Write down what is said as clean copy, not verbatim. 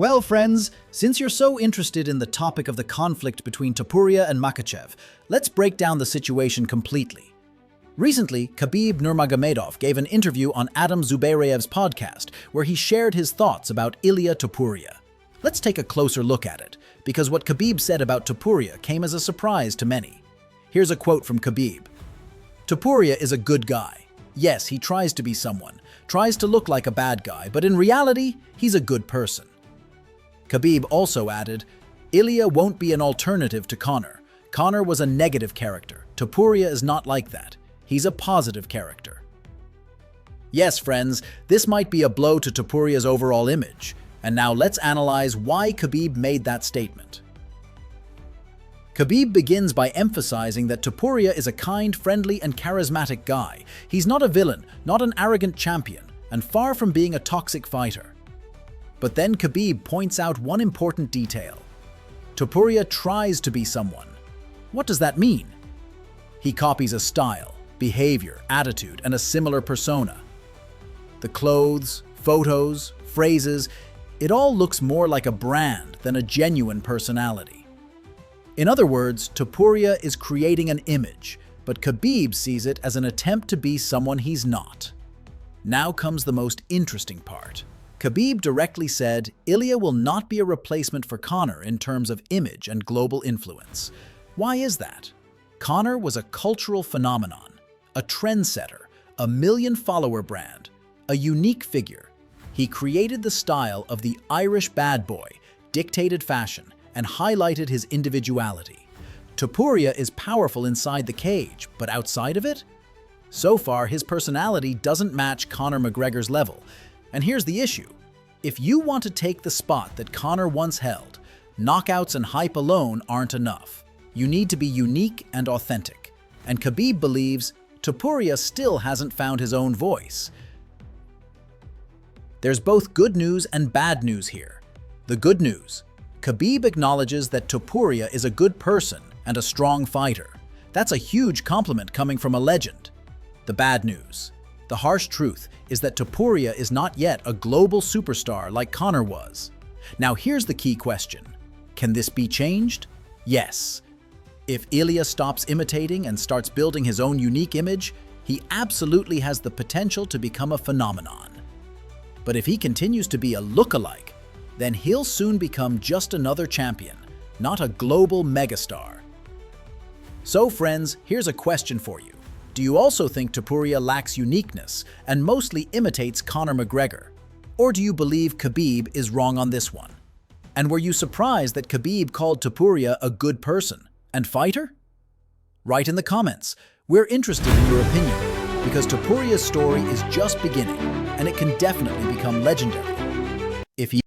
Well, friends, since you're so interested in the topic of the conflict between Topuria and Makhachev, let's break down the situation completely. Recently, Khabib Nurmagomedov gave an interview on Adam Zubayraev's podcast where he shared his thoughts about Ilia Topuria. Let's take a closer look at it, because what Khabib said about Topuria came as a surprise to many. Here's a quote from Khabib. "Topuria is a good guy. Yes, he tries to be someone, tries to look like a bad guy, but in reality, he's a good person." Khabib also added, "Ilia won't be an alternative to Conor. Conor was a negative character. Topuria is not like that. He's a positive character." Yes, friends, this might be a blow to Topuria's overall image. And now let's analyze why Khabib made that statement. Khabib begins by emphasizing that Topuria is a kind, friendly, and charismatic guy. He's not a villain, not an arrogant champion, and far from being a toxic fighter. But then Khabib points out one important detail. Topuria tries to be someone. What does that mean? He copies a style, behavior, attitude, and a similar persona. The clothes, photos, phrases, it all looks more like a brand than a genuine personality. In other words, Topuria is creating an image, but Khabib sees it as an attempt to be someone he's not. Now comes the most interesting part. Khabib directly said Ilia will not be a replacement for Conor in terms of image and global influence. Why is that? Conor was a cultural phenomenon, a trendsetter, a million-follower brand, a unique figure. He created the style of the Irish bad boy, dictated fashion, and highlighted his individuality. Topuria is powerful inside the cage, but outside of it? So far, his personality doesn't match Conor McGregor's level. And here's the issue. If you want to take the spot that Conor once held, knockouts and hype alone aren't enough. You need to be unique and authentic. And Khabib believes Topuria still hasn't found his own voice. There's both good news and bad news here. The good news: Khabib acknowledges that Topuria is a good person and a strong fighter. That's a huge compliment coming from a legend. The bad news: the harsh truth is that Topuria is not yet a global superstar like Conor was. Now here's the key question. Can this be changed? Yes. If Ilia stops imitating and starts building his own unique image, he absolutely has the potential to become a phenomenon. But if he continues to be a look-alike, then he'll soon become just another champion, not a global megastar. So friends, here's a question for you. Do you also think Topuria lacks uniqueness and mostly imitates Conor McGregor? Or do you believe Khabib is wrong on this one? And were you surprised that Khabib called Topuria a good person and fighter? Write in the comments. We're interested in your opinion, because Topuria's story is just beginning, and it can definitely become legendary. If you